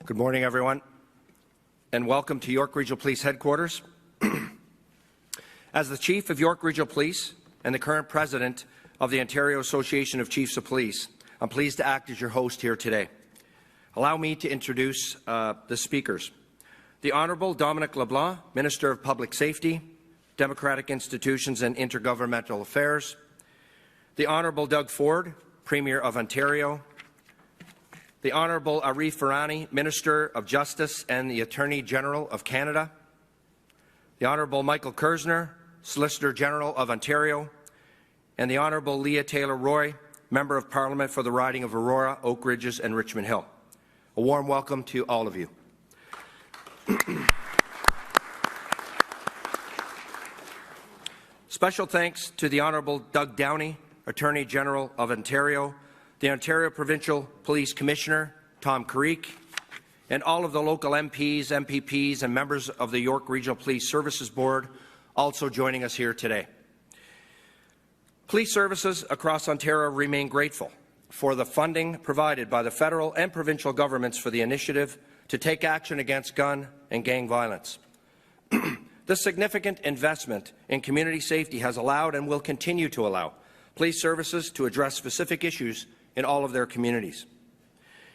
Good morning, everyone, and welcome to York Regional Police Headquarters. As the Chief of York Regional Police and the current President of the Ontario Association of Chiefs of Police, I'm pleased to act as your host here today. Allow me to introduce the speakers. The Honourable Dominic LeBlanc, Minister of Public Safety, Democratic Institutions and Intergovernmental Affairs. The Honourable Doug Ford, Premier of Ontario. The Honourable Arif Virani, Minister of Justice and the Attorney General of Canada. The Honourable Michael Kerzner, Solicitor General of Ontario. And the Honourable Leah Taylor Roy, Member of Parliament for the riding of Aurora, Oak Ridges and Richmond Hill. A warm welcome to all of you. Special thanks to the Honourable Doug Downey, Attorney General of Ontario, the Ontario Provincial Police Commissioner, Tom Carrique, and all of the local MPs, MPPs, and members of the York Regional Police Services Board also joining us here today. Police services across Ontario remain grateful for the funding provided by the federal and provincial governments for the initiative to take action against gun and gang violence. This significant investment in community safety has allowed and will continue to allow police services to address specific issues in all of their communities,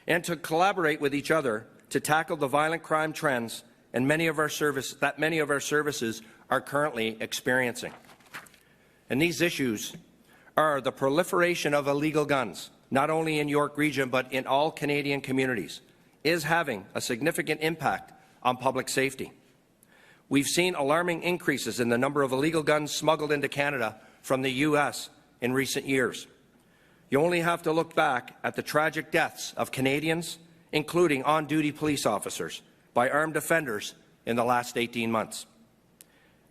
and to collaborate with each other to tackle the violent crime trends and many of our services are currently experiencing. And these issues are the proliferation of illegal guns, not only in York Region but in all Canadian communities, is having a significant impact on public safety. We've seen alarming increases in the number of illegal guns smuggled into Canada from the U.S. in recent years. You only have to look back at the tragic deaths of Canadians, including on-duty police officers, by armed offenders in the last 18 months.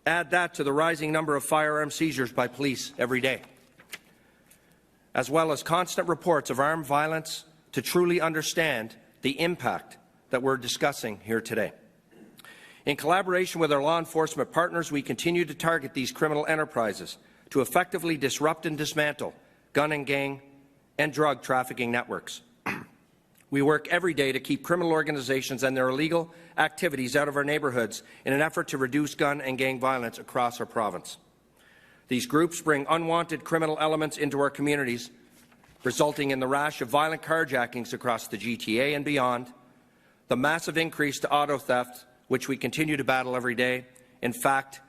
Add that to the rising number of firearm seizures by police every day, as well as constant reports of armed violence, to truly understand the impact that we're discussing here today. In collaboration with our law enforcement partners, we continue to target these criminal enterprises to effectively disrupt and dismantle gun and gang and drug trafficking networks. We work every day to keep criminal organizations and their illegal activities out of our neighbourhoods in an effort to reduce gun and gang violence across our province. These groups bring unwanted criminal elements into our communities, resulting in the rash of violent carjackings across the GTA and beyond, the massive increase to auto theft, which we continue to battle every day. In fact,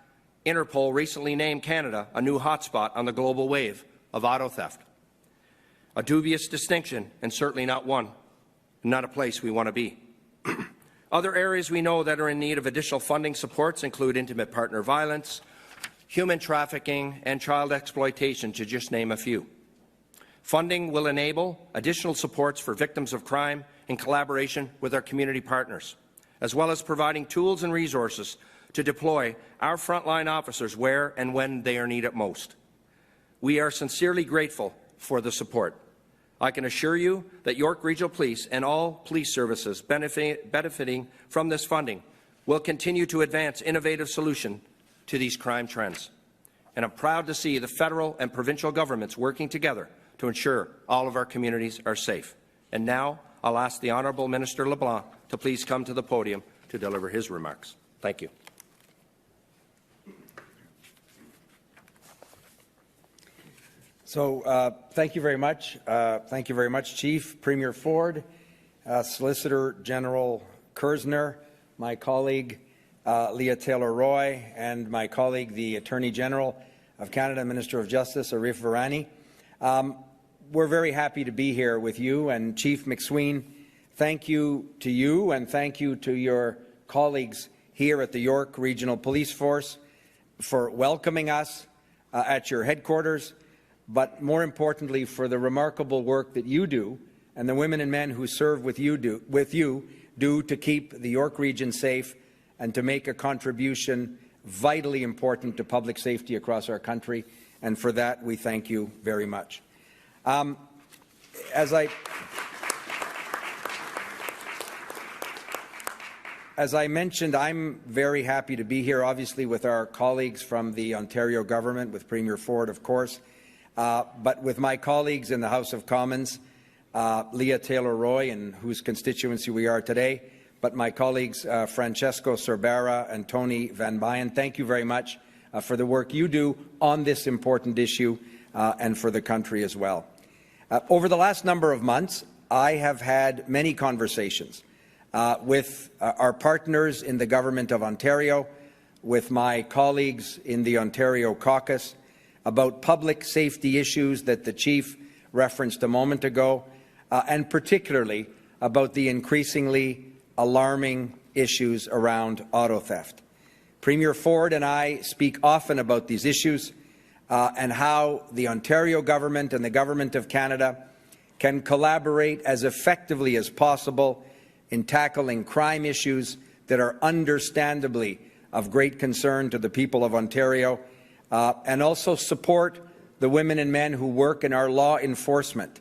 Interpol recently named Canada a new hotspot on the global wave of auto theft. A dubious distinction, and certainly not a place we want to be. Other areas we know that are in need of additional funding supports include intimate partner violence, human trafficking, and child exploitation, to just name a few. Funding will enable additional supports for victims of crime in collaboration with our community partners, as well as providing tools and resources to deploy our frontline officers where and when they are needed most. We are sincerely grateful for the support. I can assure you that York Regional Police and all police services benefiting from this funding will continue to advance innovative solutions to these crime trends. And I'm proud to see the federal and provincial governments working together to ensure all of our communities are safe. And now I'll ask the Honourable Minister LeBlanc to please come to the podium to deliver his remarks. Thank you. So thank you very much. Thank you very much, Chief, Premier Ford, Solicitor General Kerzner, my colleague Leah Taylor Roy, and my colleague, the Attorney General of Canada, Minister of Justice, Arif Virani. We're very happy to be here with you, and Chief MacSween, thank you to you and thank you to your colleagues here at the York Regional Police Force for welcoming us at your headquarters, but more importantly for the remarkable work that you do and the women and men who serve with you do to keep the York region safe and to make a contribution vitally important to public safety across our country. And for that, we thank you very much. As I mentioned, I'm very happy to be here, obviously, with our colleagues from the Ontario government, with Premier Ford, of course, but with my colleagues in the House of Commons, Leah Taylor Roy, in whose constituency we are today, but my colleagues Francesco Cervera and Tony Van Byen. Thank you very much for the work you do on this important issue and for the country as well. Over the last number of months, I have had many conversations with our partners in the Government of Ontario, with my colleagues in the Ontario caucus, about public safety issues that the Chief referenced a moment ago, and particularly about the increasingly alarming issues around auto theft. Premier Ford and I speak often about these issues and how the Ontario government and the Government of Canada can collaborate as effectively as possible in tackling crime issues that are understandably of great concern to the people of Ontario, and also support the women and men who work in our law enforcement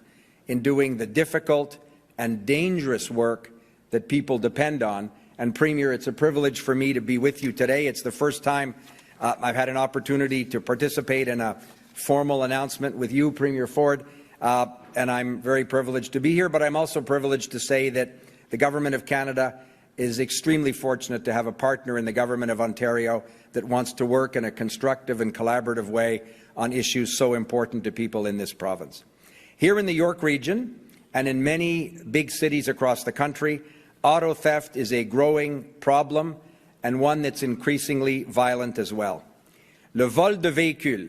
in doing the difficult and dangerous work that people depend on. And Premier, it's a privilege for me to be with you today. It's the first time I've had an opportunity to participate in a formal announcement with you, Premier Ford, and I'm very privileged to be here, but I'm also privileged to say that the Government of Canada is extremely fortunate to have a partner in the Government of Ontario that wants to work in a constructive and collaborative way on issues so important to people in this province. Here in the York region and in many big cities across the country, auto theft is a growing problem and one that's increasingly violent as well. Le vol de véhicules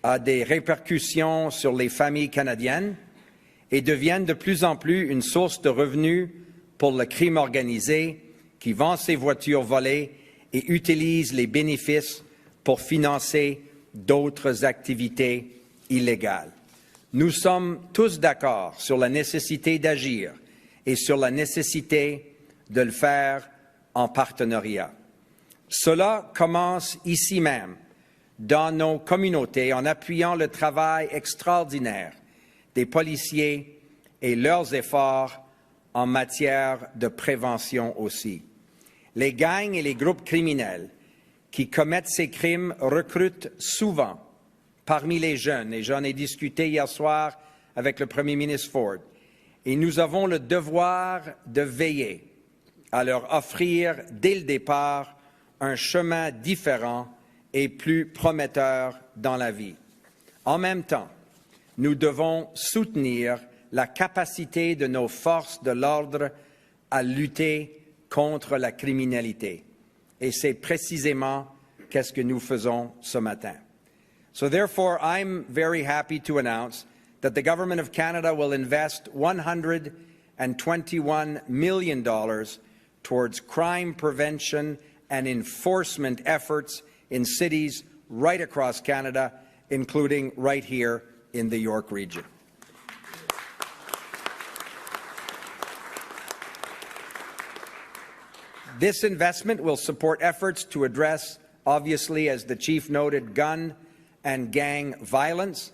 a des répercussions sur les familles canadiennes et devient de plus en plus une source de revenus pour le crime organisé qui vend ses voitures volées et utilise les bénéfices pour financer d'autres activités illégales. Nous sommes tous d'accord sur la nécessité d'agir et sur la nécessité de le faire en partenariat. Cela commence ici même, dans nos communautés, en appuyant le travail extraordinaire des policiers et leurs efforts en matière de prévention aussi. Les gangs et les groupes criminels qui commettent ces crimes recrutent souvent parmi les jeunes, et j'en ai discuté hier soir avec le Premier ministre Ford, et nous avons le devoir de veiller à leur offrir dès le départ un chemin différent et plus prometteur dans la vie. En même temps, nous devons soutenir la capacité de nos forces de l'ordre à lutter contre la criminalité. Et c'est précisément qu'est-ce que nous faisons ce matin. So therefore, I'm very happy to announce that the Government of Canada will invest $121 million towards crime prevention and enforcement efforts in cities right across Canada, including right here in the York region. This investment will support efforts to address, obviously, as the Chief noted, gun and gang violence,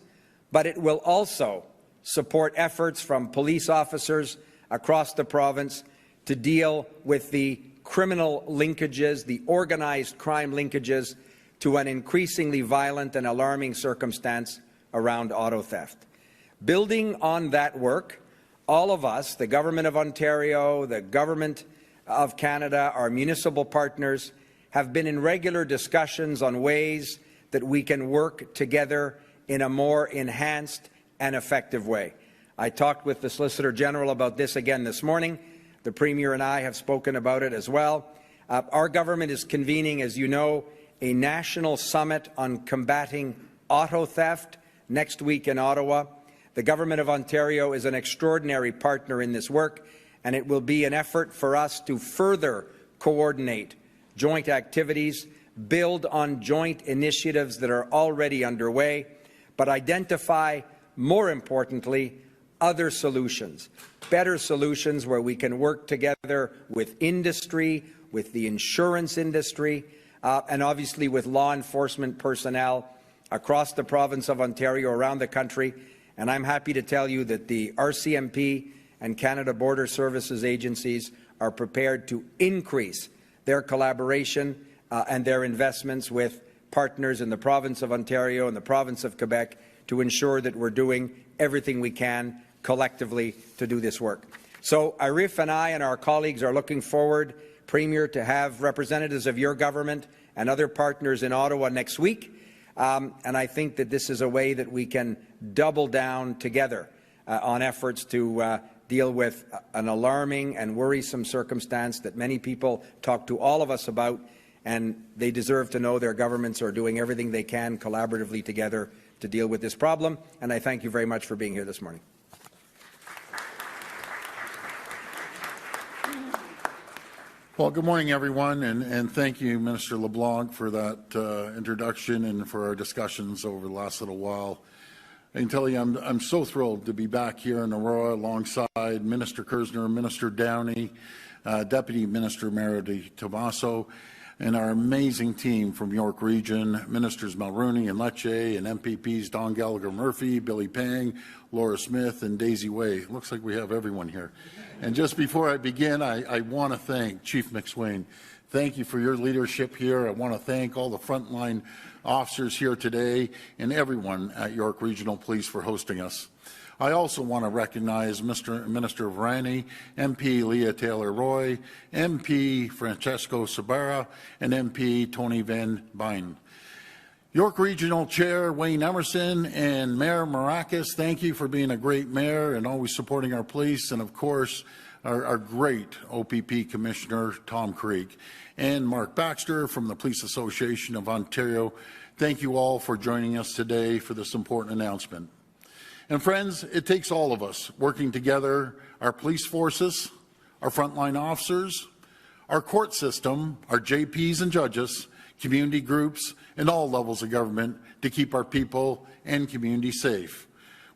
but it will also support efforts from police officers across the province to deal with the criminal linkages, the organized crime linkages to an increasingly violent and alarming circumstance around auto theft. Building on that work, all of us, the Government of Ontario, the Government of Canada, our municipal partners, have been in regular discussions on ways that we can work together in a more enhanced and effective way. I talked with the Solicitor General about this again this morning. The Premier and I have spoken about it as well. Our government is convening, as you know, a national summit on combating auto theft next week in Ottawa. The Government of Ontario is an extraordinary partner in this work, and it will be an effort for us to further coordinate joint activities, build on joint initiatives that are already underway, but identify, more importantly, other solutions, better solutions where we can work together with industry, with the insurance industry, and obviously with law enforcement personnel across the province of Ontario, around the country. And I'm happy to tell you that the RCMP and Canada Border Services agencies are prepared to increase their collaboration and their investments with partners in the province of Ontario and the province of Quebec to ensure that we're doing everything we can collectively to do this work. So Arif and I and our colleagues are looking forward, Premier, to have representatives of your government and other partners in Ottawa next week. And I think that this is a way that we can double down together on efforts to deal with an alarming and worrisome circumstance that many people talk to all of us about, and they deserve to know their governments are doing everything they can collaboratively together to deal with this problem. And I thank you very much for being here this morning. Well, good morning, everyone, and thank you, Minister LeBlanc, for that introduction and for our discussions over the last little while. I can tell you I'm so thrilled to be back here in Aurora alongside Minister Kerzner, Minister Downey, Deputy Minister Mary Tomaso, and our amazing team from York Region, Ministers Mulroney and Lecce, and MPPs Don Gallagher-Murphy, Billy Pang, Laura Smith, and Daisy Way. Looks like we have everyone here. And just before I begin, I want to thank Chief MacSween. Thank you for your leadership here. I want to thank all the frontline officers here today and everyone at York Regional Police for hosting us. I also want to recognize Minister Virani, MP Leah Taylor Roy, MP Francesco Sabara, and MP Tony Van Byn. York Regional Chair Wayne Emerson and Mayor Maracas, thank you for being a great mayor and always supporting our police, and of course our great OPP Commissioner Tom Carrique and Mark Baxter from the Police Association of Ontario. Thank you all for joining us today for this important announcement. And friends, it takes all of us working together, our police forces, our frontline officers, our court system, our JPs and judges, community groups, and all levels of government to keep our people and community safe.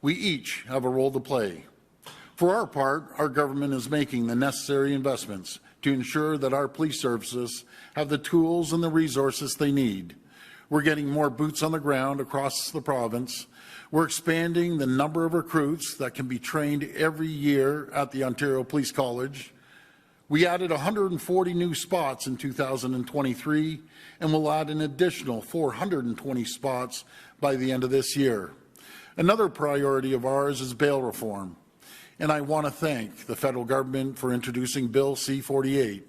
We each have a role to play. For our part, our government is making the necessary investments to ensure that our police services have the tools and the resources they need. We're getting more boots on the ground across the province. We're expanding the number of recruits that can be trained every year at the Ontario Police College. We added 140 new spots in 2023, and we'll add an additional 420 spots by the end of this year. Another priority of ours is bail reform, and I want to thank the federal government for introducing Bill C-48,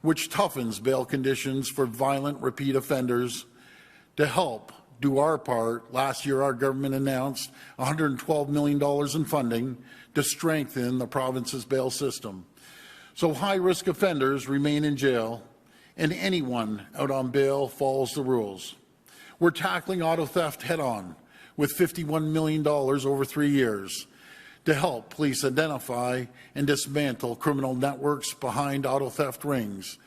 which toughens bail conditions for violent repeat offenders. To help do our part, last year our government announced $112 million in funding to strengthen the province's bail system. So high-risk offenders remain in jail, and anyone out on bail follows the rules. We're tackling auto theft head-on with $51 million over 3 years to help police identify and dismantle criminal networks behind auto theft rings,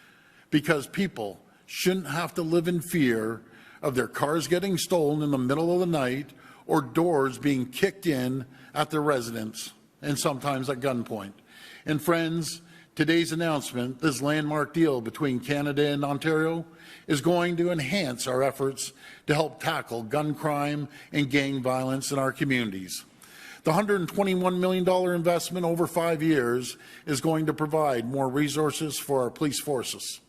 because people shouldn't have to live in fear of their cars getting stolen in the middle of the night or doors being kicked in at their residence, and sometimes at gunpoint. And friends, today's announcement, this landmark deal between Canada and Ontario, is going to enhance our efforts to help tackle gun crime and gang violence in our communities. The $121 million investment over 5 years is going to provide more resources for our police forces.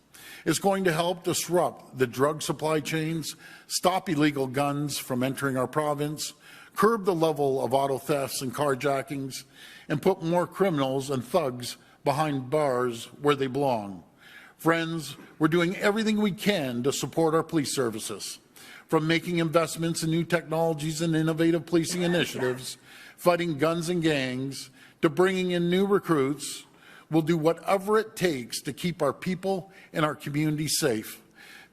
It's going to help disrupt the drug supply chains, stop illegal guns from entering our province, curb the level of auto thefts and carjackings, and put more criminals and thugs behind bars where they belong. Friends, we're doing everything we can to support our police services, from making investments in new technologies and innovative policing initiatives, fighting guns and gangs, to bringing in new recruits. We'll do whatever it takes to keep our people and our community safe.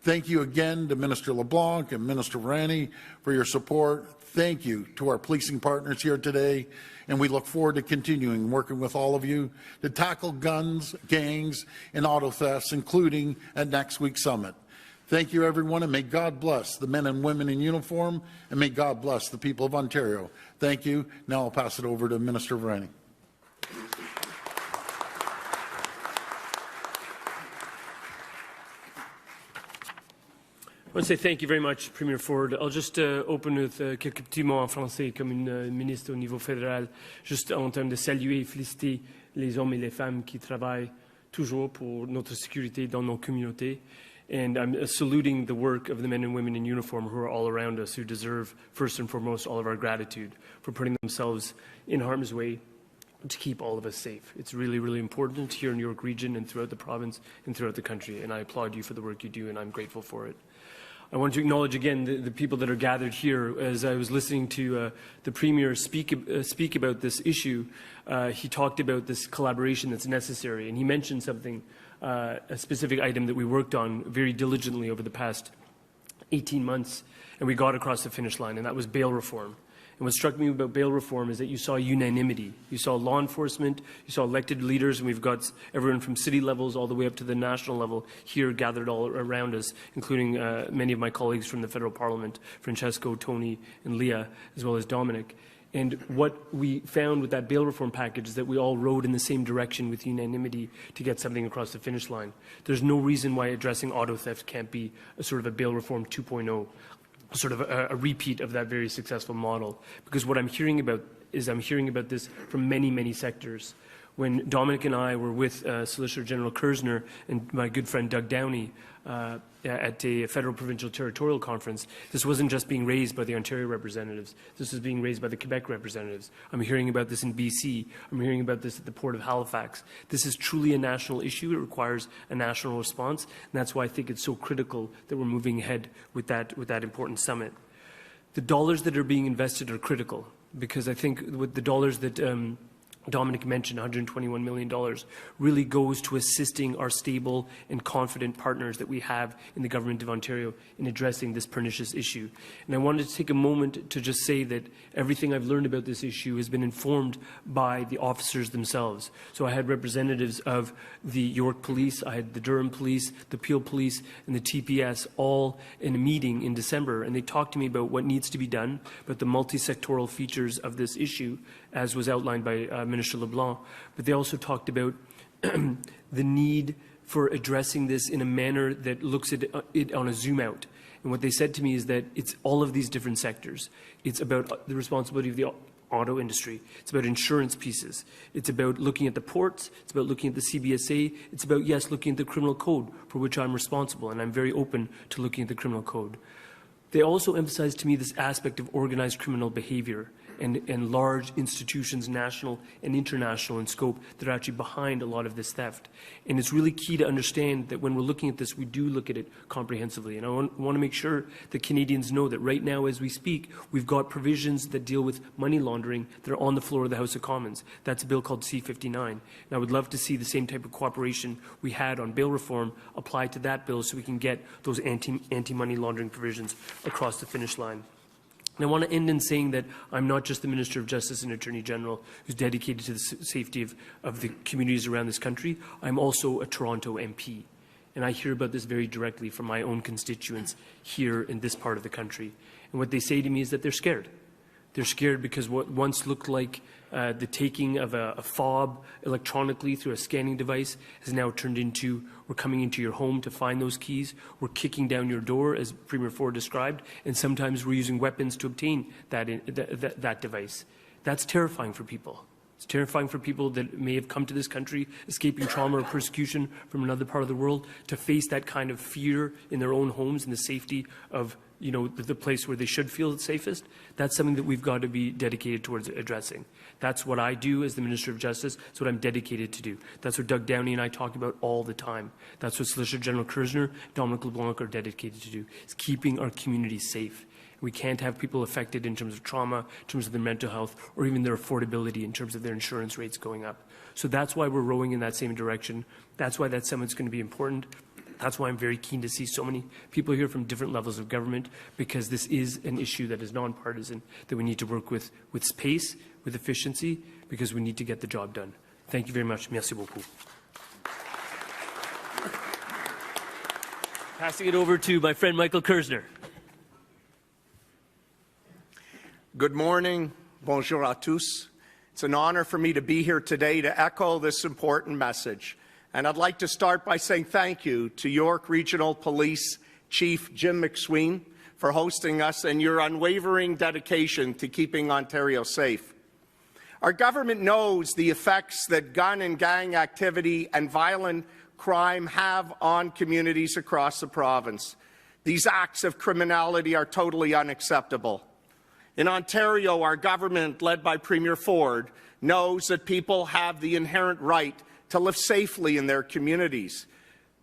Thank you again to Minister LeBlanc and Minister Virani for your support. Thank you to our policing partners here today, and we look forward to continuing working with all of you to tackle guns, gangs, and auto thefts, including at next week's summit. Thank you, everyone, and may God bless the men and women in uniform, and may God bless the people of Ontario. Thank you. Now I'll pass it over to Minister Virani. I want to say thank you very much, Premier Ford. I'll just open with quelques petits mots en français, comme une ministre au niveau fédéral, juste en termes de saluer et féliciter les hommes et les femmes qui travaillent toujours pour notre sécurité dans nos communautés. And I'm saluting the work of the men and women in uniform who are all around us, who deserve, first and foremost, all of our gratitude for putting themselves in harm's way to keep all of us safe. It's really, really important here in York Region and throughout the province and throughout the country, and I applaud you for the work you do, and I'm grateful for it. I want to acknowledge again the people that are gathered here. As I was listening to the Premier speak about this issue, he talked about this collaboration that's necessary, and he mentioned something, a specific item that we worked on very diligently over the past 18 months, and we got across the finish line, and that was bail reform. And what struck me about bail reform is that you saw unanimity. You saw law enforcement, you saw elected leaders, and we've got everyone from city levels all the way up to the national level here gathered all around us, including many of my colleagues from the federal parliament, Francesco, Tony, and Leah, as well as Dominic. And what we found with that bail reform package is that we all rowed in the same direction with unanimity to get something across the finish line. There's no reason why addressing auto theft can't be a sort of a bail reform 2.0. Sort of a repeat of that very successful model. Because what I'm hearing about is this from many, many sectors. When Dominic and I were with Solicitor General Kerzner and my good friend Doug Downey at a federal provincial territorial conference, this wasn't just being raised by the Ontario representatives. This was being raised by the Quebec representatives. I'm hearing about this in BC. I'm hearing about this at the Port of Halifax. This is truly a national issue. It requires a national response, and that's why I think it's so critical that we're moving ahead with that important summit. The dollars that are being invested are critical, because I think with the dollars that Dominic mentioned, $121 million, really goes to assisting our stable and confident partners that we have in the Government of Ontario in addressing this pernicious issue. And I wanted to take a moment to just say that everything I've learned about this issue has been informed by the officers themselves. So I had representatives of the York Police, I had the Durham Police, the Peel Police, and the TPS all in a meeting in December, and they talked to me about what needs to be done, about the multi-sectoral features of this issue, as was outlined by Minister LeBlanc, but they also talked about the need for addressing this in a manner that looks at it on a zoom out. And what they said to me is that it's all of these different sectors. It's about the responsibility of the auto industry. It's about insurance pieces. It's about looking at the ports. It's about looking at the CBSA. It's about, yes, looking at the criminal code, for which I'm responsible, and I'm very open to looking at the criminal code. They also emphasized to me this aspect of organized criminal behavior and large institutions, national and international in scope, that are actually behind a lot of this theft. And it's really key to understand that when we're looking at this, we do look at it comprehensively. And I want to make sure that Canadians know that right now, as we speak, we've got provisions that deal with money laundering that are on the floor of the House of Commons. That's a bill called C-59. And I would love to see the same type of cooperation we had on bail reform applied to that bill, so we can get those anti-money laundering provisions across the finish line. And I want to end in saying that I'm not just the Minister of Justice and Attorney General who's dedicated to the safety of the communities around this country. I'm also a Toronto MP. And I hear about this very directly from my own constituents here in this part of the country. And what they say to me is that they're scared. They're scared because what once looked like the taking of a fob electronically through a scanning device has now turned into, we're coming into your home to find those keys, we're kicking down your door, as Premier Ford described, and sometimes we're using weapons to obtain that device. That's terrifying for people. It's terrifying for people that may have come to this country escaping trauma or persecution from another part of the world to face that kind of fear in their own homes and the safety of the place where they should feel safest. That's something that we've got to be dedicated towards addressing. That's what I do as the Minister of Justice. That's what I'm dedicated to do. That's what Doug Downey and I talk about all the time. That's what Solicitor General Kerzner, Dominic LeBlanc are dedicated to do, is keeping our communities safe. We can't have people affected in terms of trauma, in terms of their mental health, or even their affordability in terms of their insurance rates going up. So that's why we're rowing in that same direction. That's why that summit's going to be important. That's why I'm very keen to see so many people here from different levels of government, because this is an issue that is nonpartisan, that we need to work with pace, with efficiency, because we need to get the job done. Thank you very much. Merci beaucoup. Passing it over to my friend Michael Kerzner. Good morning. Bonjour à tous. It's an honor for me to be here today to echo this important message. And I'd like to start by saying thank you to York Regional Police Chief Jim MacSween for hosting us and your unwavering dedication to keeping Ontario safe. Our government knows the effects that gun and gang activity and violent crime have on communities across the province. These acts of criminality are totally unacceptable. In Ontario, our government, led by Premier Ford, knows that people have the inherent right to live safely in their communities,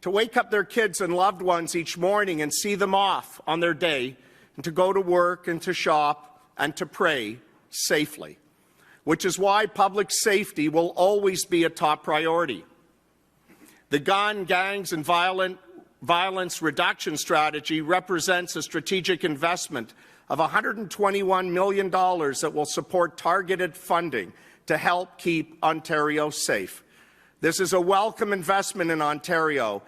to wake up their kids and loved ones each morning and see them off on their day, and to go to work and to shop and to pray safely, which is why public safety will always be a top priority. The gun, gangs, and violence reduction strategy represents a strategic investment of $121 million that will support targeted funding to help keep Ontario safe. This is a welcome investment in Ontario,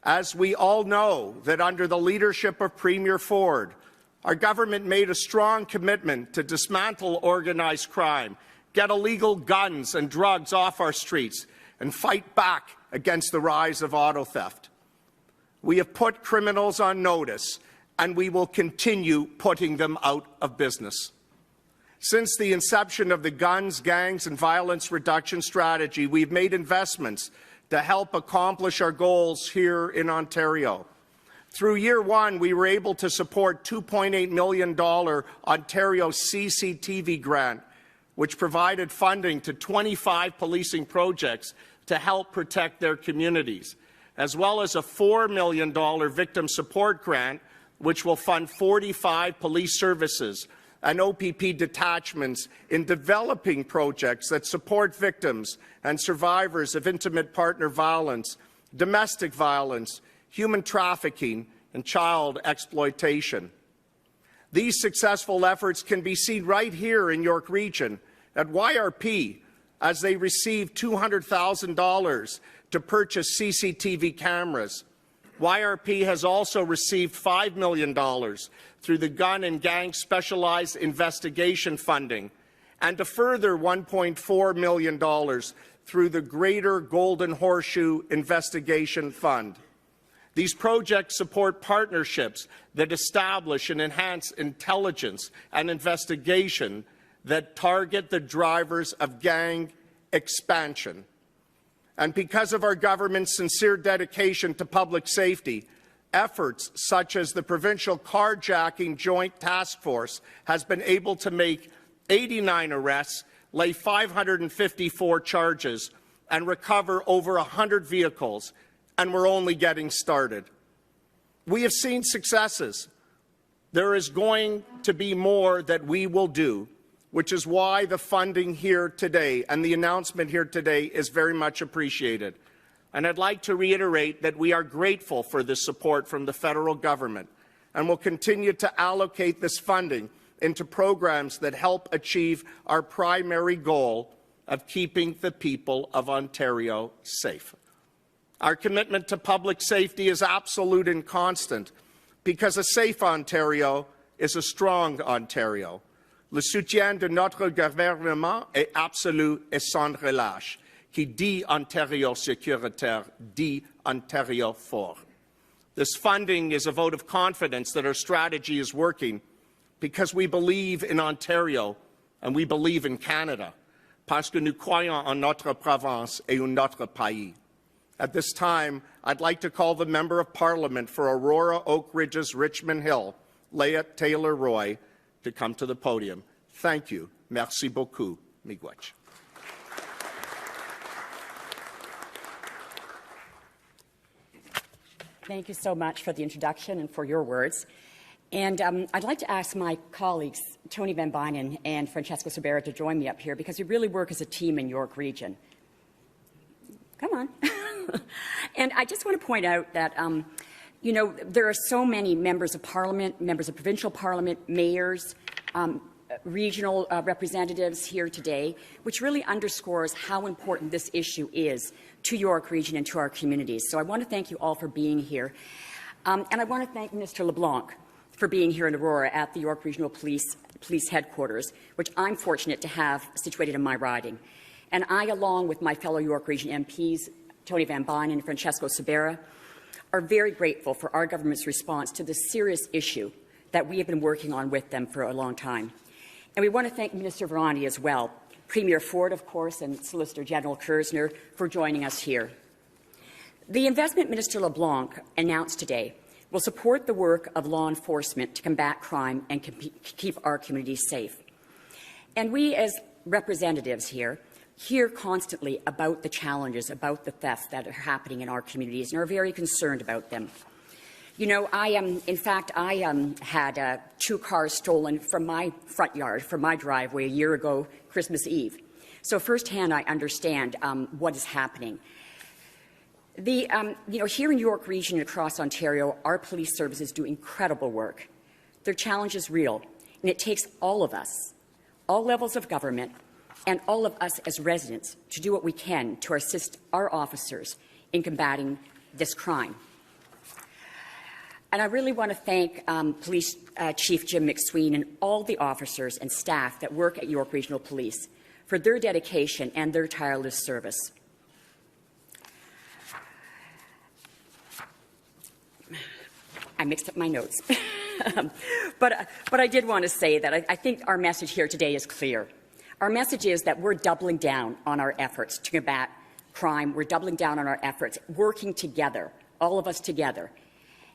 as we all know that under the leadership of Premier Ford, our government made a strong commitment to dismantle organized crime, get illegal guns and drugs off our streets, and fight back against the rise of auto theft. We have put criminals on notice, and we will continue putting them out of business. Since the inception of the Guns, Gangs, and Violence Reduction Strategy, we've made investments to help accomplish our goals here in Ontario. Through year one, we were able to support $2.8 million Ontario CCTV grant, which provided funding to 25 policing projects to help protect their communities, as well as a $4 million victim support grant, which will fund 45 police services and OPP detachments in developing projects that support victims and survivors of intimate partner violence, domestic violence, human trafficking, and child exploitation. These successful efforts can be seen right here in York Region at YRP, as they received $200,000 to purchase CCTV cameras. YRP has also received $5 million through the Gun and Gang Specialized Investigation Funding, and a further $1.4 million through the Greater Golden Horseshoe Investigation Fund. These projects support partnerships that establish and enhance intelligence and investigation that target the drivers of gang expansion. And because of our government's sincere dedication to public safety, efforts such as the Provincial Carjacking Joint Task Force has been able to make 89 arrests, lay 554 charges, and recover over 100 vehicles, and we're only getting started. We have seen successes. There is going to be more that we will do, which is why the funding here today and the announcement here today is very much appreciated. And I'd like to reiterate that we are grateful for this support from the federal government and will continue to allocate this funding into programs that help achieve our primary goal of keeping the people of Ontario safe. Our commitment to public safety is absolute and constant, because a safe Ontario is a strong Ontario. Le soutien de notre gouvernement est absolu et sans relâche. Qui dit Ontario sécuritaire, dit Ontario fort. This funding is a vote of confidence that our strategy is working, because we believe in Ontario and we believe in Canada, parce que nous croyons en notre province et en notre pays. At this time, I'd like to call the Member of Parliament for Aurora, Oak Ridges, Richmond Hill, Leah Taylor Roy, to come to the podium. Thank you. Merci beaucoup. Miigwech. Thank you so much for the introduction and for your words. And I'd like to ask my colleagues, Tony Van Bynen and Francesco Sabera, to join me up here, because we really work as a team in York Region. Come on. And I just want to point out that, you know, there are so many members of Parliament, members of provincial Parliament, mayors, regional representatives here today, which really underscores how important this issue is to York Region and to our communities. So I want to thank you all for being here. And I want to thank Minister LeBlanc for being here in Aurora at the York Regional Police headquarters, which I'm fortunate to have situated in my riding. And I, along with my fellow York Region MPs, Tony Van Bynen and Francesco Sabera, are very grateful for our government's response to this serious issue that we have been working on with them for a long time. And we want to thank Minister Virani as well, Premier Ford, of course, and Solicitor General Kerzner for joining us here. The investment Minister LeBlanc announced today will support the work of law enforcement to combat crime and keep our communities safe. And we, as representatives here, hear constantly about the challenges, about the thefts that are happening in our communities, and are very concerned about them. You know, I had 2 cars stolen from my front yard, from my driveway, a year ago, Christmas Eve. So firsthand, I understand what is happening. You know, here in York Region and across Ontario, our police services do incredible work. Their challenge is real, and it takes all of us, all levels of government, and all of us as residents to do what we can to assist our officers in combating this crime. And I really want to thank Police Chief Jim MacSween and all the officers and staff that work at York Regional Police for their dedication and their tireless service. I mixed up my notes. but I did want to say that I think our message here today is clear. Our message is that we're doubling down on our efforts to combat crime. We're doubling down on our efforts, working together, all of us together.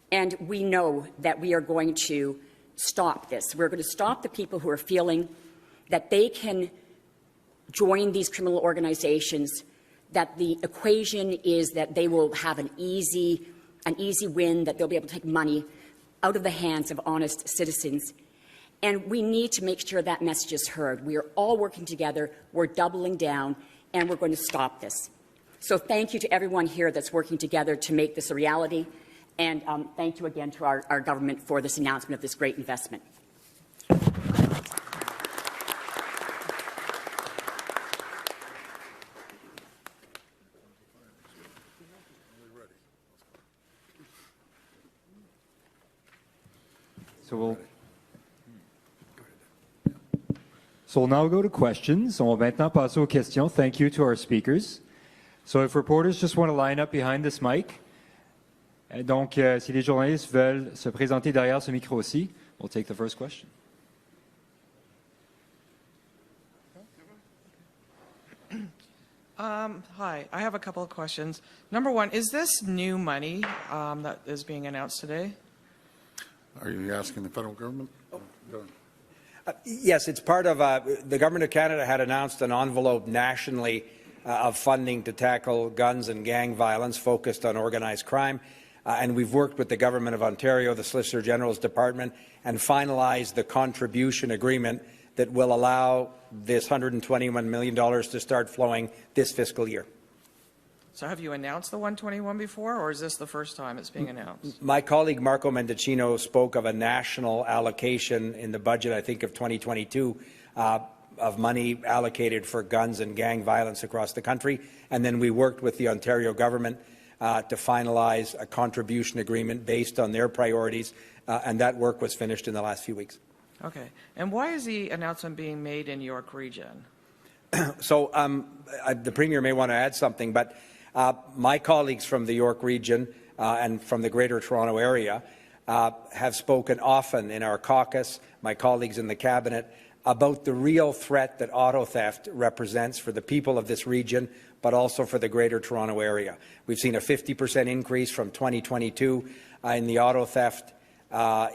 And we know that we are going to stop this. We're going to stop the people who are feeling that they can join these criminal organizations, that the equation is that they will have an easy win, that they'll be able to take money out of the hands of honest citizens. And we need to make sure that message is heard. We are all working together, we're doubling down, and we're going to stop this. So thank you to everyone here that's working together to make this a reality. And thank you again to our government for this announcement of this great investment. So we'll now go to questions. On va maintenant passer aux questions. Thank you to our speakers. So if reporters just want to line up behind this mic. Donc, si les journalistes veulent se présenter derrière ce micro-ci, we'll take the first question. Hi, I have a couple of questions. Number one, is this new money that is being announced today? Are you asking the federal government? Oh. Go ahead. Yes, it's part of the Government of Canada had announced an envelope nationally of funding to tackle guns and gang violence focused on organized crime. And we've worked with the Government of Ontario, the Solicitor General's Department, and finalized the contribution agreement that will allow this $121 million to start flowing this fiscal year. So have you announced the 121 before, or is this the first time it's being announced? My colleague Marco Mendicino spoke of a national allocation in the budget, I think, of 2022 of money allocated for guns and gang violence across the country. And then we worked with the Ontario government to finalize a contribution agreement based on their priorities, and that work was finished in the last few weeks. Okay. And why is the announcement being made in York Region? So the Premier may want to add something, but my colleagues from the York Region and from the Greater Toronto Area have spoken often in our caucus, my colleagues in the Cabinet, about the real threat that auto theft represents for the people of this region, but also for the Greater Toronto Area. We've seen a 50% increase from 2022 in the auto theft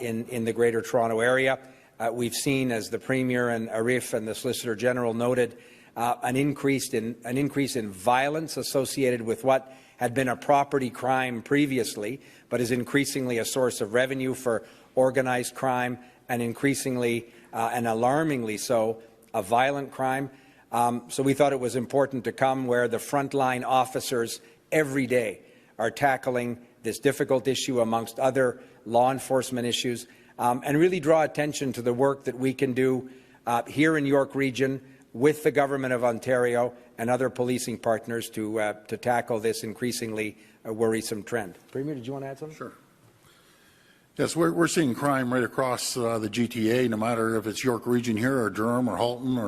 in the Greater Toronto Area. We've seen, as the Premier and Arif and the Solicitor General noted, an increase in violence associated with what had been a property crime previously, but is increasingly a source of revenue for organized crime, and increasingly and alarmingly so, a violent crime. So we thought it was important to come where the frontline officers every day are tackling this difficult issue amongst other law enforcement issues, and really draw attention to the work that we can do here in York Region with the Government of Ontario and other policing partners to tackle this increasingly worrisome trend. Premier, did you want to add something? Sure. Yes, we're seeing crime right across the GTA, no matter if it's York Region here or Durham or Halton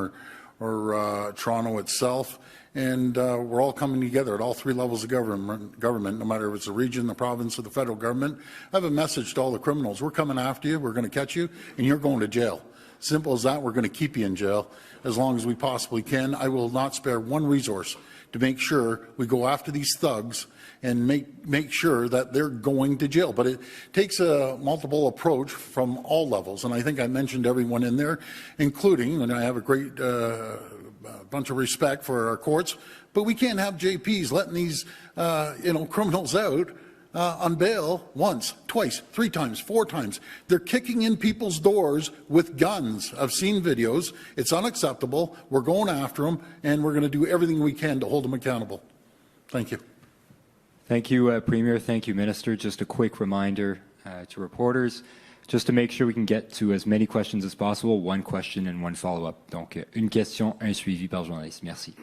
or Toronto itself. And we're all coming together at all three levels of government, no matter if it's the region, the province, or the federal government. I have a message to all the criminals. We're coming after you, we're going to catch you, and you're going to jail. Simple as that. We're going to keep you in jail as long as we possibly can. I will not spare one resource to make sure we go after these thugs and make sure that they're going to jail. But it takes a multiple approach from all levels, and I think I mentioned everyone in there, including, and I have a great bunch of respect for our courts, but we can't have JPs letting these criminals out on bail once, twice, 3 times, 4 times. They're kicking in people's doors with guns. I've seen videos. It's unacceptable. We're going after them, and we're going to do everything we can to hold them accountable. Thank you. Thank you, Premier. Thank you, Minister. Just a quick reminder to reporters, just to make sure we can get to as many questions as possible, 1 question and 1 follow-up. Donc, une question, un suivi par journaliste. Merci.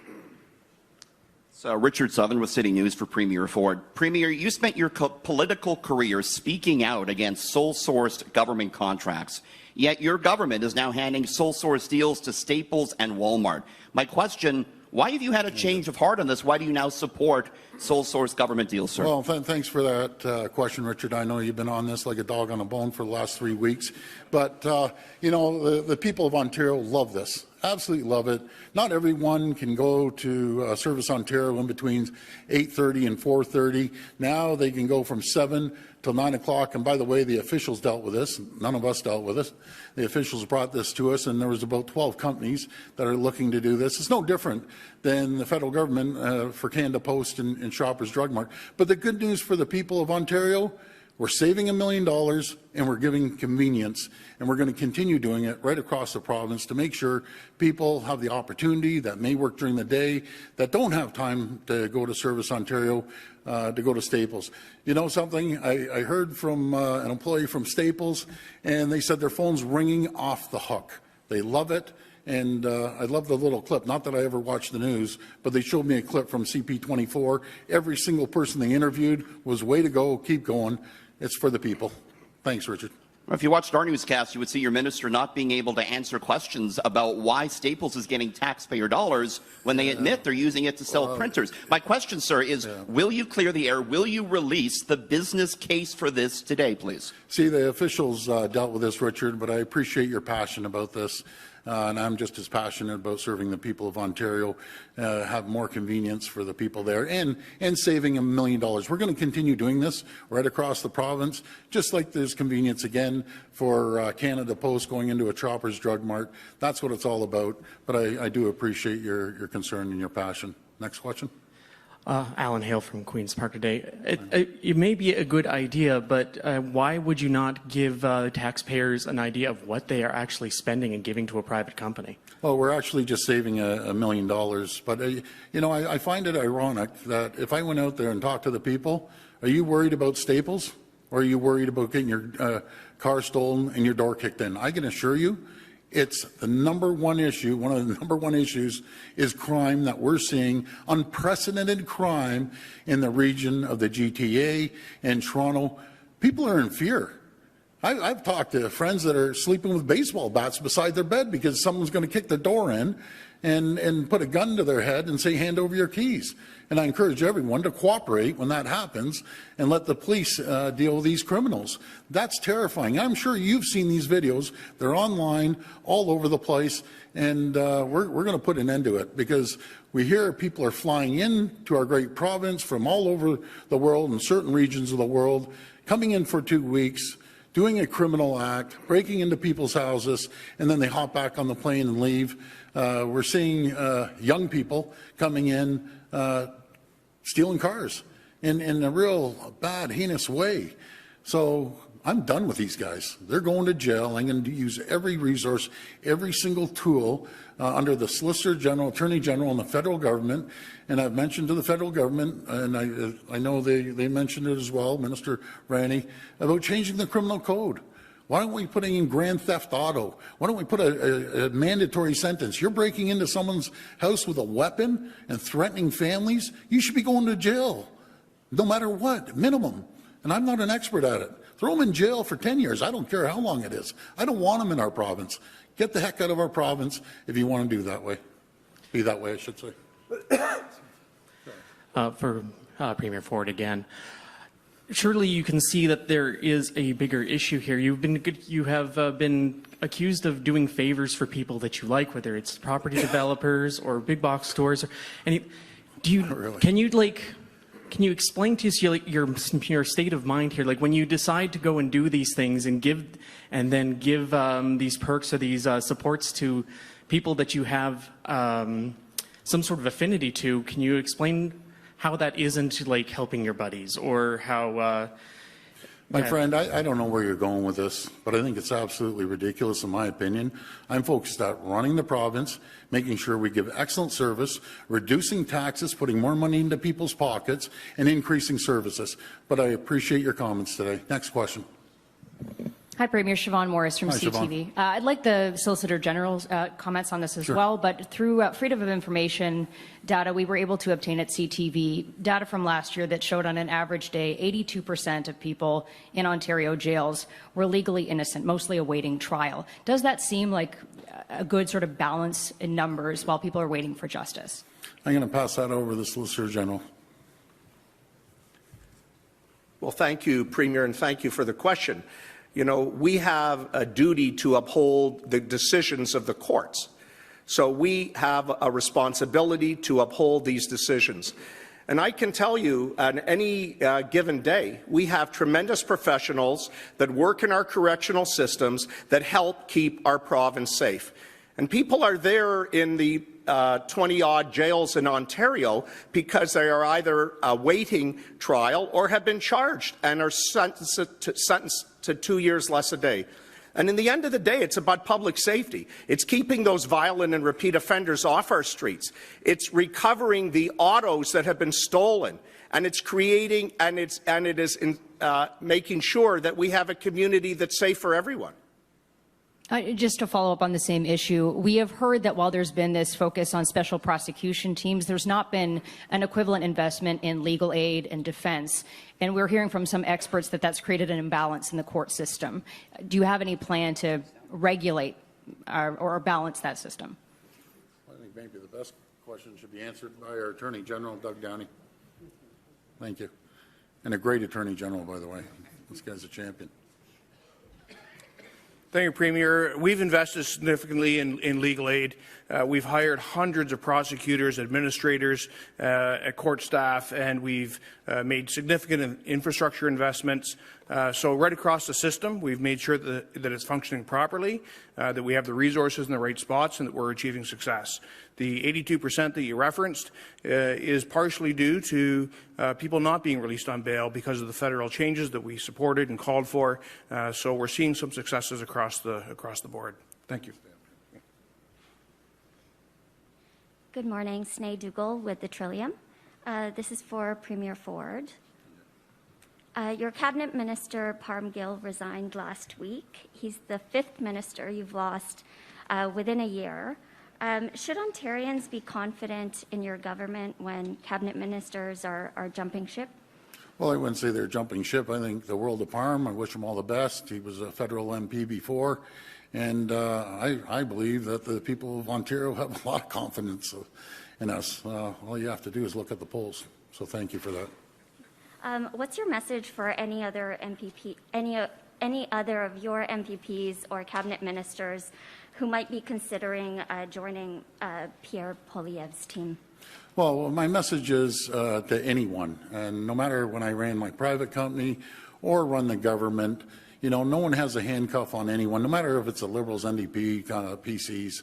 So Richard Sutherland with City News for Premier Ford. Premier, you spent your political career speaking out against sole-sourced government contracts, yet your government is now handing sole-source deals to Staples and Walmart. My question, why have you had a change of heart on this? Why do you now support sole-source government deals, sir? Well, thanks for that question, Richard. I know you've been on this like a dog on a bone for the last 3 weeks. But, the people of Ontario love this. Absolutely love it. Not everyone can go to Service Ontario in between 8:30 and 4:30. Now they can go from 7 till 9 o'clock. And by the way, the officials dealt with this. None of us dealt with it. The officials brought this to us, and there was about 12 companies that are looking to do this. It's no different than the federal government for Canada Post and Shoppers Drug Mart. But the good news for the people of Ontario, we're saving $1 million and we're giving convenience, and we're going to continue doing it right across the province to make sure people have the opportunity that may work during the day, that don't have time to go to Service Ontario, to go to Staples. You know something? I heard from an employee from Staples, and they said their phone's ringing off the hook. They love it. And I love the little clip. Not that I ever watched the news, but they showed me a clip from CP24. Every single person they interviewed was, way to go, keep going. It's for the people. Thanks, Richard. If you watched our newscast, you would see your minister not being able to answer questions about why Staples is getting taxpayer dollars when they admit they're using it to sell printers. My question, sir, is will you clear the air? Will you release the business case for this today, please? See, the officials dealt with this, Richard, but I appreciate your passion about this. And I'm just as passionate about serving the people of Ontario, have more convenience for the people there, and saving $1 million. We're going to continue doing this right across the province, just like there's convenience again for Canada Post going into a Shoppers Drug Mart. That's what it's all about. But I do appreciate your concern and your passion. Next question. Alan Hale from Queen's Park today. It may be a good idea, but why would you not give taxpayers an idea of what they are actually spending and giving to a private company? Well, we're actually just saving $1 million. But, I find it ironic that if I went out there and talked to the people, are you worried about Staples, or are you worried about getting your car stolen and your door kicked in? I can assure you, it's the number one issue. One of the number one issues is crime that we're seeing, unprecedented crime in the region of the GTA and Toronto. People are in fear. I've talked to friends that are sleeping with baseball bats beside their bed because someone's going to kick the door in and put a gun to their head and say, hand over your keys. And I encourage everyone to cooperate when that happens and let the police deal with these criminals. That's terrifying. I'm sure you've seen these videos. They're online all over the place, and we're going to put an end to it because we hear people are flying in to our great province from all over the world and certain regions of the world, coming in for 2 weeks, doing a criminal act, breaking into people's houses, and then they hop back on the plane and leave. We're seeing young people coming in, stealing cars in a real bad, heinous way. So I'm done with these guys. They're going to jail. I'm going to use every resource, every single tool under the Solicitor General, Attorney General, and the federal government. And I've mentioned to the federal government, and I know they mentioned it as well, Minister Virani, about changing the criminal code. Why don't we put in grand theft auto? Why don't we put a mandatory sentence? You're breaking into someone's house with a weapon and threatening families. You should be going to jail, no matter what, minimum. And I'm not an expert at it. Throw them in jail for 10 years. I don't care how long it is. I don't want them in our province. Get the heck out of our province if you want to do that way. Be that way, I should say. For Premier Ford again. Surely you can see that there is a bigger issue here. You have been accused of doing favors for people that you like, whether it's property developers or big box stores. Do you, Really. can you explain to us your state of mind here? Like when you decide to go and do these things and then give these perks or these supports to people that you have some sort of affinity to, can you explain how that isn't like helping your buddies or how... My friend, I don't know where you're going with this, but I think it's absolutely ridiculous in my opinion. I'm focused on running the province, making sure we give excellent service, reducing taxes, putting more money into people's pockets, and increasing services. But I appreciate your comments today. Next question. Hi, Premier. Siobhan Morris from Hi, CTV. I'd like the Solicitor General's comments on this as well, but through Freedom of Information data we were able to obtain at CTV, data from last year that showed on an average day 82% of people in Ontario jails were legally innocent, mostly awaiting trial. Does that seem like a good sort of balance in numbers while people are waiting for justice? I'm going to pass that over to the Solicitor General. Well, thank you, Premier, and thank you for the question. You know, we have a duty to uphold the decisions of the courts. So we have a responsibility to uphold these decisions. And I can tell you, on any given day, we have tremendous professionals that work in our correctional systems that help keep our province safe. And people are there in the 20-odd jails in Ontario because they are either awaiting trial or have been charged and are sentenced to 2 years less a day. And in the end of the day, it's about public safety. It's keeping those violent and repeat offenders off our streets. It's recovering the autos that have been stolen. And it's creating and it is making sure that we have a community that's safe for everyone. Just to follow up on the same issue, we have heard that while there's been this focus on special prosecution teams, there's not been an equivalent investment in legal aid and defense. And we're hearing from some experts that that's created an imbalance in the court system. Do you have any plan to regulate or balance that system? I think maybe the best question should be answered by our Attorney General, Doug Downey. Thank you. And a great Attorney General, by the way. This guy's a champion. Thank you, Premier. We've invested significantly in legal aid. We've hired hundreds of prosecutors, administrators, court staff, and we've made significant infrastructure investments. So right across the system, we've made sure that it's functioning properly, that we have the resources in the right spots, and that we're achieving success. The 82% that you referenced is partially due to people not being released on bail because of the federal changes that we supported and called for. So we're seeing some successes across the board. Thank you. Good morning, Sinead Dougal with the Trillium. This is for Premier Ford. Your Cabinet Minister, Parm Gill, resigned last week. He's the 5th minister you've lost within a year. Should Ontarians be confident in your government when Cabinet Ministers are jumping ship? Well, I wouldn't say they're jumping ship. I think the world of Parm, I wish him all the best. He was a federal MP before. And I believe that the people of Ontario have a lot of confidence in us. All you have to do is look at the polls. So thank you for that. What's your message for any other MPP, any other of your MPPs or cabinet ministers who might be considering joining Pierre Poilievre's team? Well, my message is to anyone, and no matter when I ran my private company or run the government, you know, no one has a handcuff on anyone, no matter if it's a Liberals, NDP, PCs.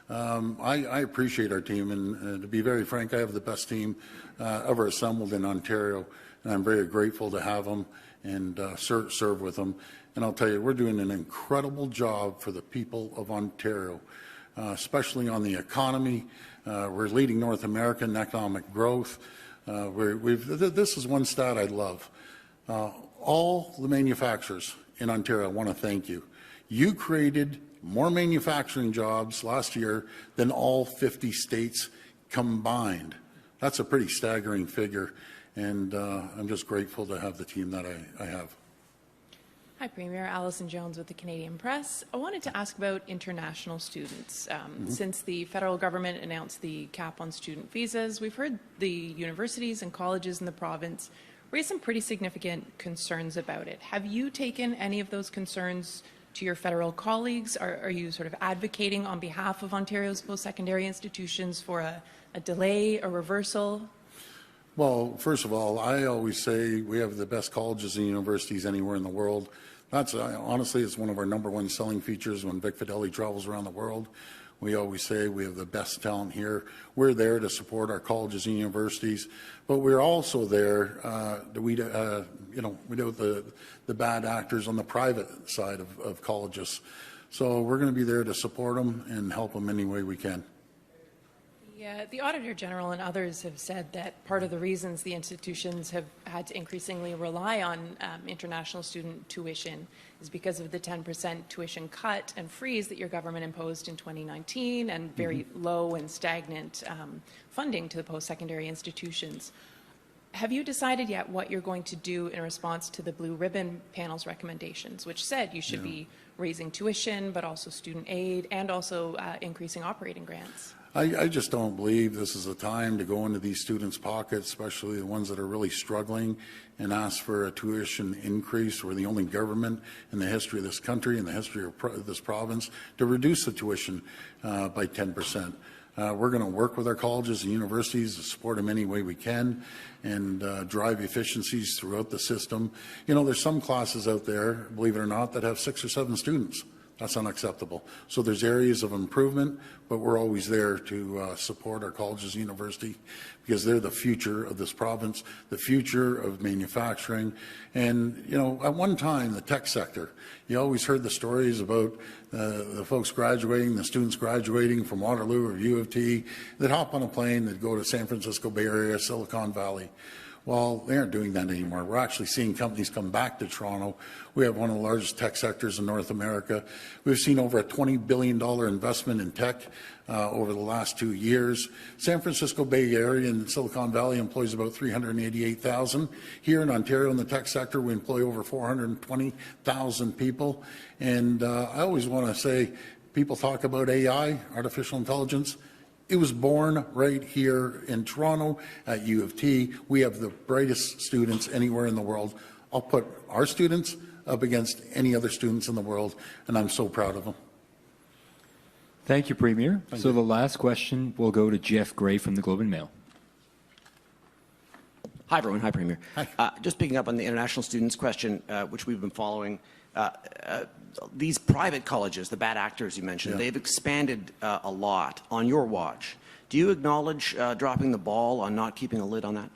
I appreciate our team, and to be very frank, I have the best team ever assembled in Ontario, and I'm very grateful to have them and serve with them. And I'll tell you, we're doing an incredible job for the people of Ontario, especially on the economy. We're leading North America in economic growth. This is one stat I love. All the manufacturers in Ontario, I want to thank you. You created more manufacturing jobs last year than all 50 states combined. That's a pretty staggering figure, and I'm just grateful to have the team that I have. Hi, Premier. Alison Jones with the Canadian Press. I wanted to ask about international students. Since the federal government announced the cap on student visas, we've heard the universities and colleges in the province raise some pretty significant concerns about it. Have you taken any of those concerns to your federal colleagues? Are you sort of advocating on behalf of Ontario's post-secondary institutions for a delay, a reversal? Well, first of all, I always say we have the best colleges and universities anywhere in the world. That's honestly, it's one of our #1 selling features when Vic Fideli travels around the world. We always say we have the best talent here. We're there to support our colleges and universities, but we're also there to weed out the bad actors on the private side of colleges. So we're going to be there to support them and help them any way we can. The Auditor General and others have said that part of the reasons the institutions have had to increasingly rely on international student tuition is because of the 10% tuition cut and freeze that your government imposed in 2019 and very low and stagnant funding to the post-secondary institutions. Have you decided yet what you're going to do in response to the Blue Ribbon panel's recommendations, which said you should be raising tuition, but also student aid, and also increasing operating grants? I just don't believe this is a time to go into these students' pockets, especially the ones that are really struggling, and ask for a tuition increase. We're the only government in the history of this country, in the history of this province, to reduce the tuition by 10%. We're going to work with our colleges and universities to support them any way we can and drive efficiencies throughout the system. You know, there's some classes out there, believe it or not, that have 6 or 7 students. That's unacceptable. So there's areas of improvement, but we're always there to support our colleges and university because they're the future of this province, the future of manufacturing. And, you know, at one time, the tech sector, you always heard the stories about the folks graduating, the students graduating from Waterloo or U of T, that hop on a plane, that go to San Francisco Bay Area, Silicon Valley. Well, they aren't doing that anymore. We're actually seeing companies come back to Toronto. We have one of the largest tech sectors in North America. We've seen over a $20 billion investment in tech over the last 2 years. San Francisco Bay Area and Silicon Valley employs about 388,000. Here in Ontario in the tech sector, we employ over 420,000 people. And I always want to say, people talk about AI, artificial intelligence. It was born right here in Toronto at U of T. We have the brightest students anywhere in the world. I'll put our students up against any other students in the world, and I'm so proud of them. Thank you, Premier. The last question will go to Jeff Gray from the Globe and Mail. Hi, everyone. Hi, Premier. Hi. Just picking up on the international students question, which we've been following. These private colleges, the bad actors you mentioned, they've expanded a lot on your watch. Do you acknowledge dropping the ball on not keeping a lid on that?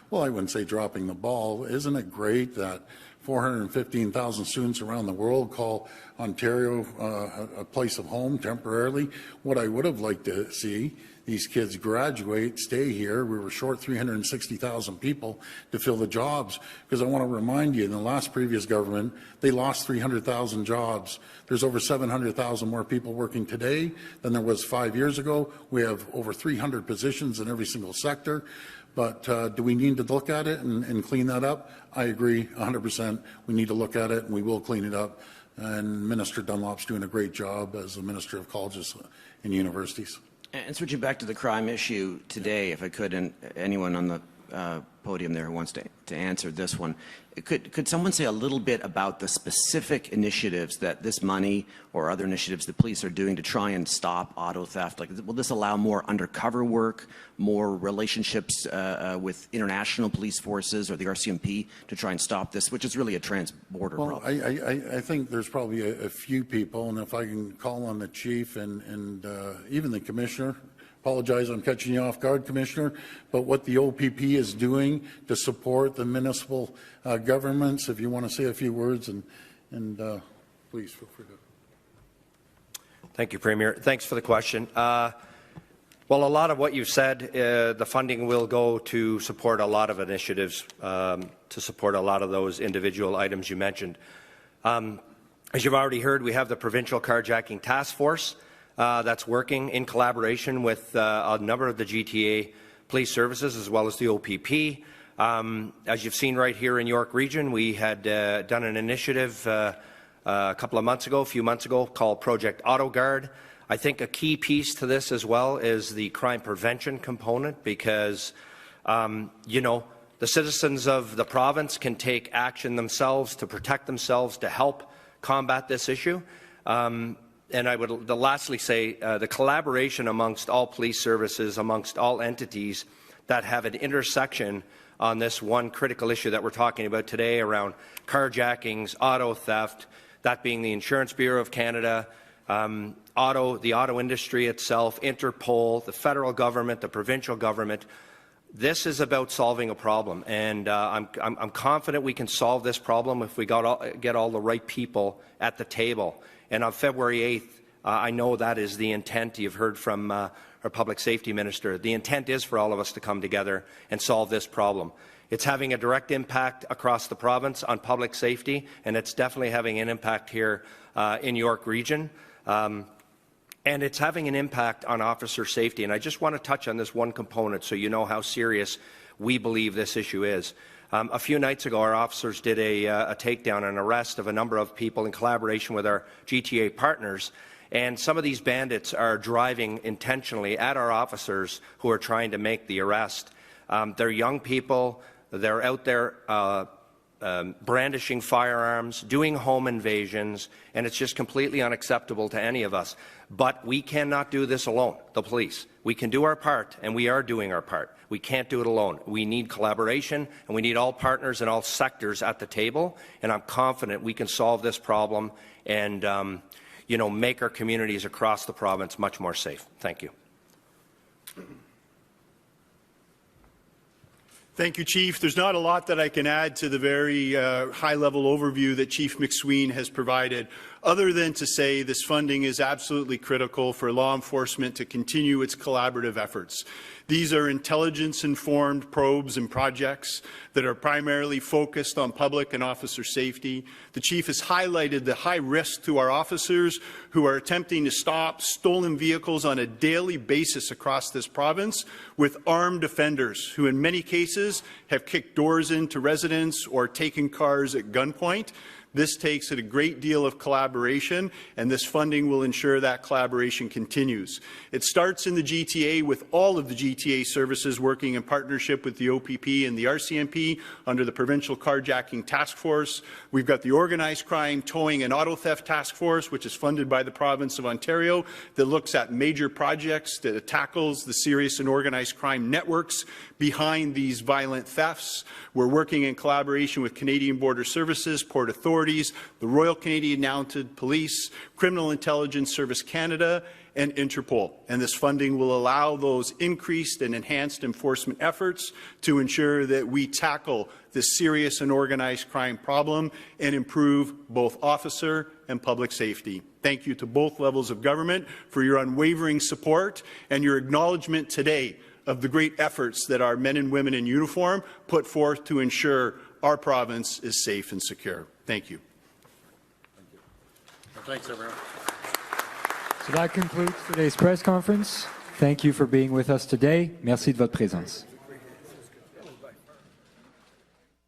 Well, I wouldn't say dropping the ball. Isn't it great that 415,000 students around the world call Ontario a place of home temporarily? What I would have liked to see, these kids graduate, stay here. We were short 360,000 people to fill the jobs. Because I want to remind you, in the last previous government, they lost 300,000 jobs. There's over 700,000 more people working today than there was 5 years ago. We have over 300 positions in every single sector. But do we need to look at it and clean that up? I agree 100%. We need to look at it, and we will clean it up. And Minister Dunlop's doing a great job as the Minister of Colleges and Universities. And switching back to the crime issue today, if I could, and anyone on the podium there who wants to answer this one, could someone say a little bit about the specific initiatives that this money or other initiatives the police are doing to try and stop auto theft? Like, will this allow more undercover work, more relationships with international police forces or the RCMP to try and stop this, which is really a trans-border problem? I think there's probably a few people, and if I can call on the chief and even the commissioner. Apologize, I'm catching you off guard, Commissioner, but what the OPP is doing to support the municipal governments, if you want to say a few words, and please feel free to. Thank you, Premier. Thanks for the question. Well, a lot of what you've said, the funding will go to support a lot of initiatives, to support a lot of those individual items you mentioned. As you've already heard, we have the Provincial Carjacking Task Force that's working in collaboration with a number of the GTA police services as well as the OPP. As you've seen right here in York Region, we had done an initiative a few months ago, called Project Auto Guard. I think a key piece to this as well is the crime prevention component because, you know, the citizens of the province can take action themselves to protect themselves, to help combat this issue. And I would lastly say the collaboration amongst all police services, amongst all entities, that have an intersection on this one critical issue that we're talking about today around carjackings, auto theft, that being the Insurance Bureau of Canada, the auto industry itself, Interpol, the federal government, the provincial government. This is about solving a problem, and I'm confident we can solve this problem if we get all the right people at the table. And on February 8th, I know that is the intent. You've heard from our Public Safety Minister. The intent is for all of us to come together and solve this problem. It's having a direct impact across the province on public safety, and it's definitely having an impact here in York Region. And it's having an impact on officer safety. And I just want to touch on this one component so you know how serious we believe this issue is. A few nights ago, our officers did a takedown and arrest of a number of people in collaboration with our GTA partners. And some of these bandits are driving intentionally at our officers who are trying to make the arrest. They're young people. They're out there brandishing firearms, doing home invasions, and it's just completely unacceptable to any of us. But we cannot do this alone, the police. We can do our part, and we are doing our part. We can't do it alone. We need collaboration, and we need all partners in all sectors at the table, and I'm confident we can solve this problem and make our communities across the province much more safe. Thank you. Thank you, Chief. There's not a lot that I can add to the very high-level overview that Chief MacSween has provided, other than to say this funding is absolutely critical for law enforcement to continue its collaborative efforts. These are intelligence-informed probes and projects that are primarily focused on public and officer safety. The Chief has highlighted the high risk to our officers who are attempting to stop stolen vehicles on a daily basis across this province with armed offenders who in many cases have kicked doors into residents or taken cars at gunpoint. This takes a great deal of collaboration, and this funding will ensure that collaboration continues. It starts in the GTA with all of the GTA services working in partnership with the OPP and the RCMP under the Provincial Carjacking Task Force. We've got the Organized Crime, Towing and Auto Theft Task Force, which is funded by the Province of Ontario, that looks at major projects that tackles the serious and organized crime networks behind these violent thefts. We're working in collaboration with Canadian Border Services, Port Authorities, the Royal Canadian Mounted Police, Criminal Intelligence Service Canada, and Interpol. And this funding will allow those increased and enhanced enforcement efforts to ensure that we tackle this serious and organized crime problem and improve both officer and public safety. Thank you to both levels of government for your unwavering support and your acknowledgement today of the great efforts that our men and women in uniform put forth to ensure our province is safe and secure. Thank you. Thanks, everyone. So that concludes today's press conference. Thank you for being with us today. Merci de votre présence.